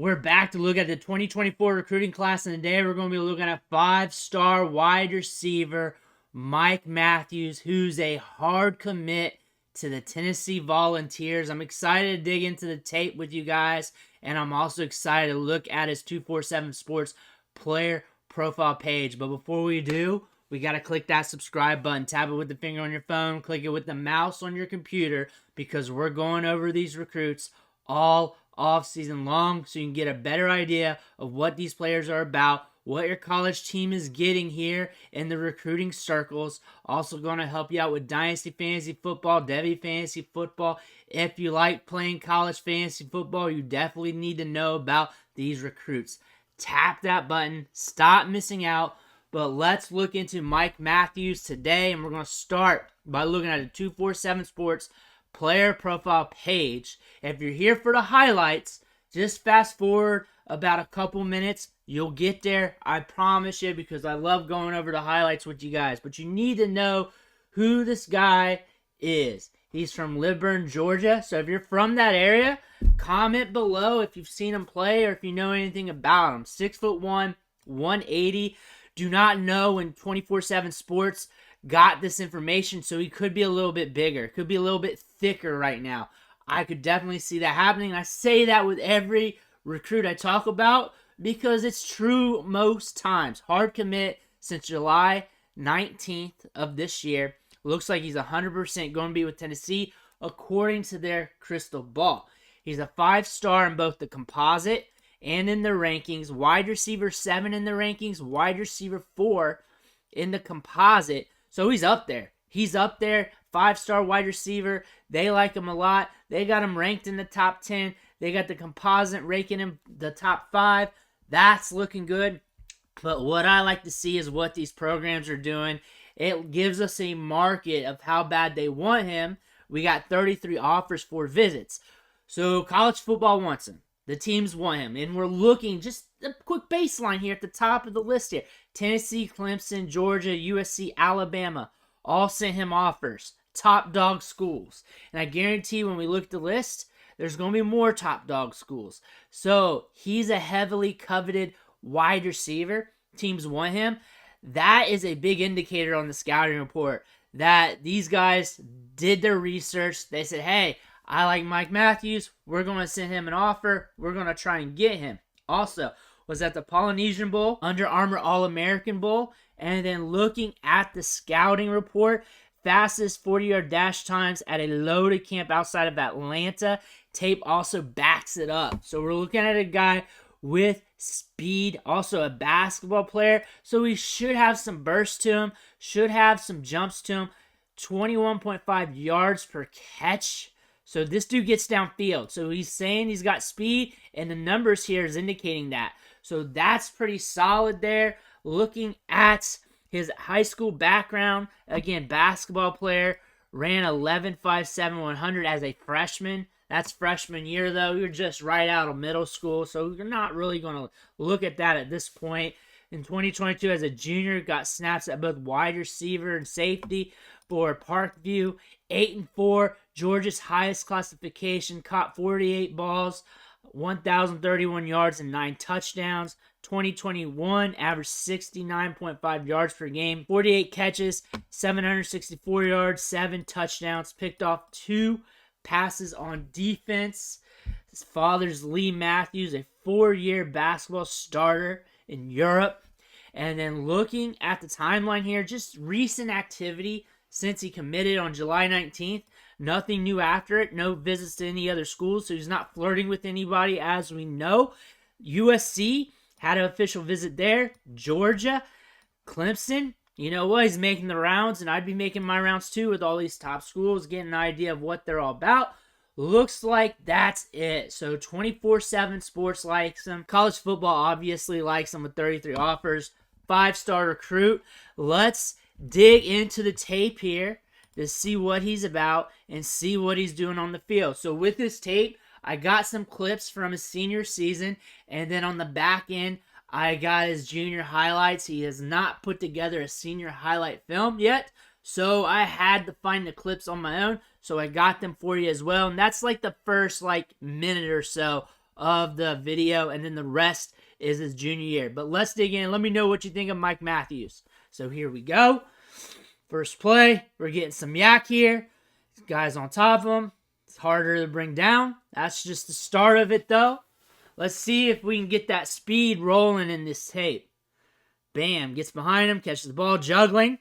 We're back to look at the 2024 recruiting class, and today we're going to be looking at five-star wide receiver Mike Matthews, who's a hard commit to the Tennessee Volunteers. I'm excited to dig into the tape with you guys, and I'm also excited to look at his 247 Sports player profile page. But before we do, we got to click that subscribe button. Tap it with the finger on your phone, click it with the mouse on your computer, because we're going over these recruits all off season long, so you can get a better idea of what these players are about, what your college team is getting here in the recruiting circles. Also going to help you out with Dynasty Fantasy Football, Debbie Fantasy Football. If you like playing college fantasy football, you definitely need to know about these recruits. Tap that button, stop missing out. But let's look into Mike Matthews today, and we're going to start by looking at the 247 Sports player profile page. If you're here for the highlights, just fast forward about a couple minutes. You'll get there, I promise you, because I love going over the highlights with you guys. But you need to know who this guy is. He's from Liburn, Georgia. So if you're from that area, comment below if you've seen him play or if you know anything about him. 6'1", 180. Do not know when 24/7 Sports got this information, so he could be a little bit bigger, could be a little bit thicker right now. I could definitely see that happening. I say that with every recruit I talk about because it's true most times. Hard commit since July 19th of this year. Looks like he's 100% going to be with Tennessee according to their crystal ball. He's a 5-star in both the composite and in the rankings. Wide receiver 7 in the rankings, wide receiver 4 in the composite. So he's up there. He's up there. 5-star wide receiver. They like him a lot. They got him ranked in the top 10. They got the composite ranking him the top 5. That's looking good. But what I like to see is what these programs are doing. It gives us a market of how bad they want him. We got 33 offers for visits. So college football wants him. The teams want him. And we're looking, just a quick baseline here at the top of the list here. Tennessee, Clemson, Georgia, USC, Alabama all sent him offers. Top dog schools. And I guarantee when we look at the list, there's going to be more top dog schools. So he's a heavily coveted wide receiver. Teams want him. That is a big indicator on the scouting report that these guys did their research. They said, hey, I like Mike Matthews. We're going to send him an offer. We're going to try and get him. Also, was at the Polynesian Bowl, Under Armour All-American Bowl, and then looking at the scouting report, fastest 40-yard dash times at a loaded camp outside of Atlanta. Tape also backs it up. So we're looking at a guy with speed, also a basketball player. So he should have some burst to him, should have some jumps to him. 21.5 yards per catch. So this dude gets downfield. So he's saying he's got speed, and the numbers here is indicating that. So that's pretty solid there. Looking at his high school background, again, basketball player, ran 11.57 100 as a freshman. That's freshman year, though. You're just right out of middle school, so you're not really going to look at that at this point. In 2022, as a junior, got snaps at both wide receiver and safety for Parkview. 8-4, Georgia's highest classification, caught 48 balls, 1,031 yards, and 9 touchdowns. 2021, averaged 69.5 yards per game, 48 catches, 764 yards, 7 touchdowns, picked off 2 passes on defense. His father's Lee Matthews, a 4-year basketball starter in Europe. And then looking at the timeline here, just recent activity since he committed on July 19th. Nothing new after it. No visits to any other schools, so he's not flirting with anybody, as we know. USC had an official visit there. Georgia, Clemson. You know what? He's making the rounds, and I'd be making my rounds too with all these top schools, getting an idea of what they're all about. Looks like that's it. So 24/7 Sports likes him. College football obviously likes him with 33 offers. 5-star recruit. Let's dig into the tape here to see what he's about and see what he's doing on the field. So with this tape, I got some clips from his senior season, and then on the back end, I got his junior highlights. He has not put together a senior highlight film yet, so I had to find the clips on my own, so I got them for you as well. And that's like the first minute or so of the video, and then the rest is his junior year. But let's dig in. Let me know what you think of Mike Matthews. So here we go. First play. We're getting some yak here. This guy's on top of him. It's harder to bring down. That's just the start of it, though. Let's see if we can get that speed rolling in this tape. Bam. Gets behind him. Catches the ball. Juggling.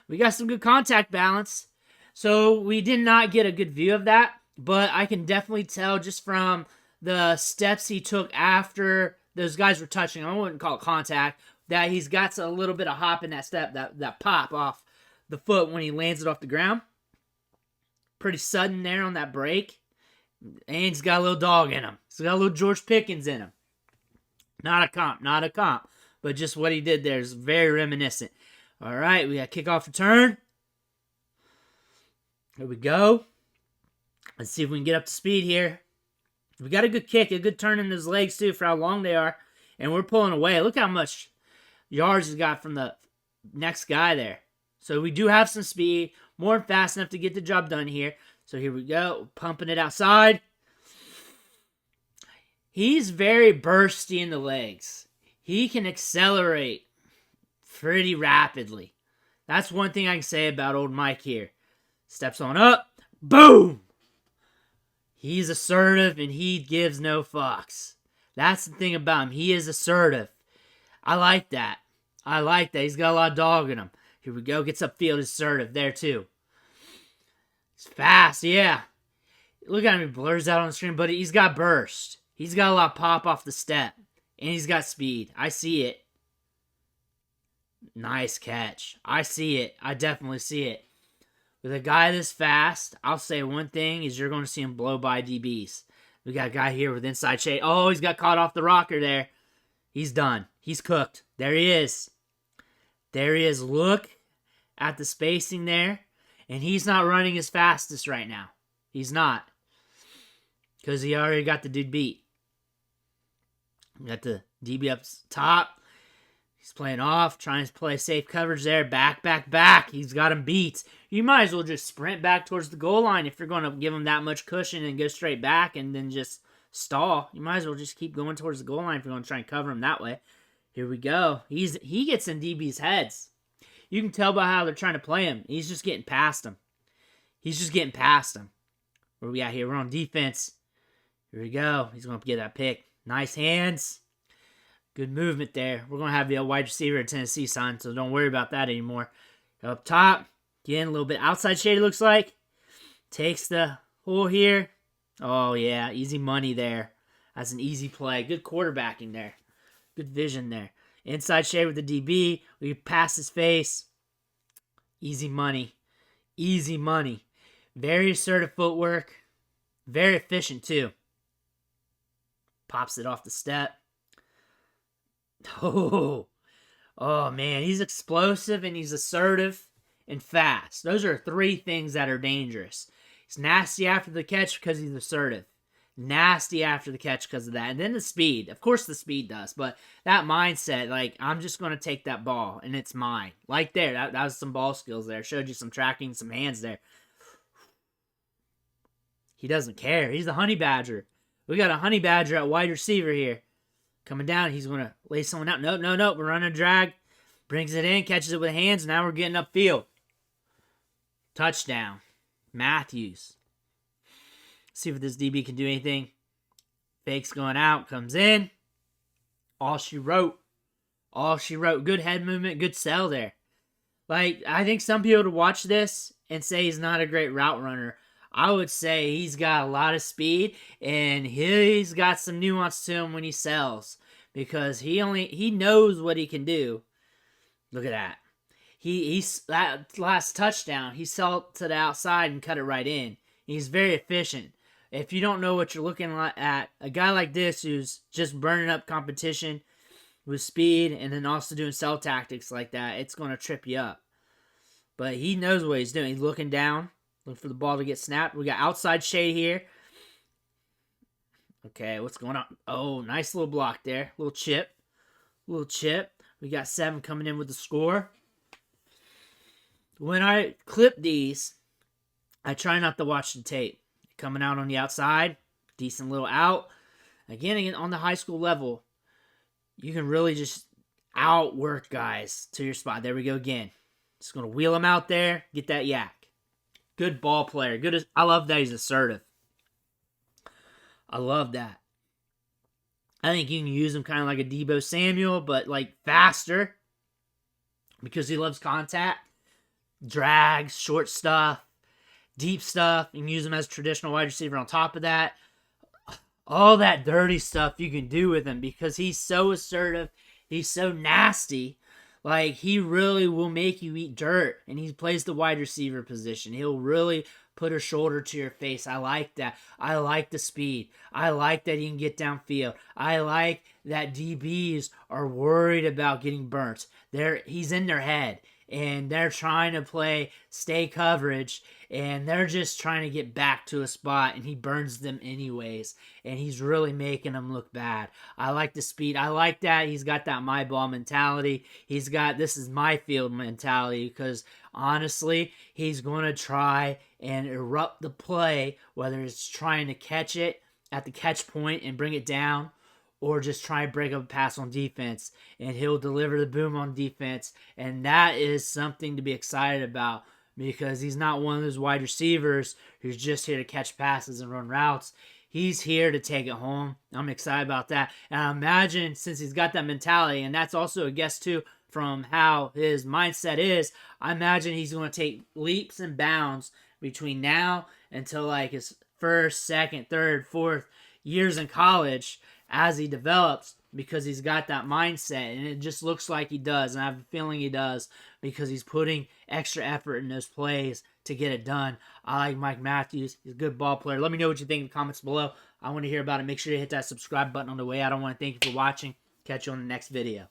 We got some good contact balance. So we did not get a good view of that. But I can definitely tell just from the steps he took after those guys were touching. I wouldn't call it contact. That he's got a little bit of hop in that step. That pop off the foot when he lands it off the ground. Pretty sudden there on that break. And he's got a little dog in him. He's got a little George Pickens in him. Not a comp. But just what he did there is very reminiscent. All right, we got kickoff return. Here we go. Let's see if we can get up to speed here. We got a good kick, a good turn in his legs too for how long they are. And we're pulling away. Look how much yards he's got from the next guy there. So we do have some speed. More than fast enough to get the job done here. So here we go. Pumping it outside. He's very bursty in the legs. He can accelerate pretty rapidly. That's one thing I can say about old Mike here. Steps on up. Boom! He's assertive and he gives no fucks. That's the thing about him. He is assertive. I like that. He's got a lot of dog in him. Here we go. Gets upfield, assertive there too. He's fast, yeah. Look at him. He blurs out on the screen, but he's got burst. He's got a lot of pop off the step. And he's got speed. I see it. Nice catch. I see it. I definitely see it. With a guy this fast, I'll say one thing is you're going to see him blow by DBs. We got a guy here with inside shade. Oh, he's got caught off the rocker there. He's done. He's cooked. There he is. There he is. Look at the spacing there. And he's not running his fastest right now. He's not. Because he already got the dude beat. We got the DB up top. He's playing off, trying to play safe coverage there. Back. He's got him beat. You might as well just sprint back towards the goal line if you're going to give him that much cushion and go straight back and then just stall. You might as well just keep going towards the goal line if you're going to try and cover him that way. Here we go. He gets in DB's heads. You can tell by how they're trying to play him. He's just getting past them. Where we at here? We're on defense. Here we go. He's going to get that pick. Nice hands. Good movement there. We're going to have the wide receiver at Tennessee, son, so don't worry about that anymore. Up top. Again, a little bit outside shade, it looks like. Takes the hole here. Oh, yeah. Easy money there. That's an easy play. Good quarterbacking there. Good vision there. Inside shade with the DB. We pass his face. Easy money. Very assertive footwork. Very efficient, too. Pops it off the step. Oh, man. He's explosive and he's assertive and fast. Those are three things that are dangerous. He's nasty after the catch because he's assertive. Nasty after the catch because of that. And then the speed. Of course the speed does. But that mindset, like, I'm just going to take that ball and it's mine. Like there. That was some ball skills there. Showed you some tracking, some hands there. He doesn't care. He's the honey badger. We got a honey badger at wide receiver here. Coming down. He's going to lay someone out. No. We're running a drag. Brings it in. Catches it with hands. Now we're getting upfield. Touchdown. Matthews. See if this DB can do anything. Fake's going out. Comes in. All she wrote. Good head movement. Good sell there. Like, I think some people would watch this and say he's not a great route runner. I would say he's got a lot of speed and he's got some nuance to him when he sells. Because he knows what he can do. Look at that. That last touchdown, he saw to the outside and cut it right in. He's very efficient. If you don't know what you're looking at, a guy like this who's just burning up competition with speed and then also doing sell tactics like that, it's going to trip you up. But he knows what he's doing. He's looking down, looking for the ball to get snapped. We got outside shade here. Okay, what's going on? Oh, nice little block there. Little chip. We got 7 coming in with the score. When I clip these, I try not to watch the tape. Coming out on the outside. Decent little out. Again, on the high school level, you can really just outwork guys to your spot. There we go again. Just going to wheel him out there, get that yak. Good ball player. I love that he's assertive. I love that. I think you can use him kind of like a Deebo Samuel, but like faster because he loves contact. Drags, short stuff, deep stuff. You can use him as a traditional wide receiver on top of that. All that dirty stuff you can do with him because he's so assertive. He's so nasty. Like, he really will make you eat dirt. And he plays the wide receiver position. He'll really put a shoulder to your face. I like that. I like the speed. I like that he can get downfield. I like that DBs are worried about getting burnt. He's in their head. And they're trying to stay coverage, and they're just trying to get back to a spot, and he burns them anyways, and he's really making them look bad. I like the speed. I like that he's got that my ball mentality. He's got this is my field mentality because, honestly, he's going to try and erupt the play, whether it's trying to catch it at the catch point and bring it down, or just try and break up a pass on defense, and he'll deliver the boom on defense, and that is something to be excited about because he's not one of those wide receivers who's just here to catch passes and run routes. He's here to take it home. I'm excited about that, and I imagine since he's got that mentality, and that's also a guess too from how his mindset is, I imagine he's going to take leaps and bounds between now until like his first, second, third, fourth years in college as he develops because he's got that mindset, and it just looks like he does, and I have a feeling he does because he's putting extra effort in those plays to get it done. I like Mike Matthews. He's a good ball player. Let me know what you think in the comments below. I want to hear about it. Make sure you hit that subscribe button on the way out. I want to thank you for watching. Catch you on the next video.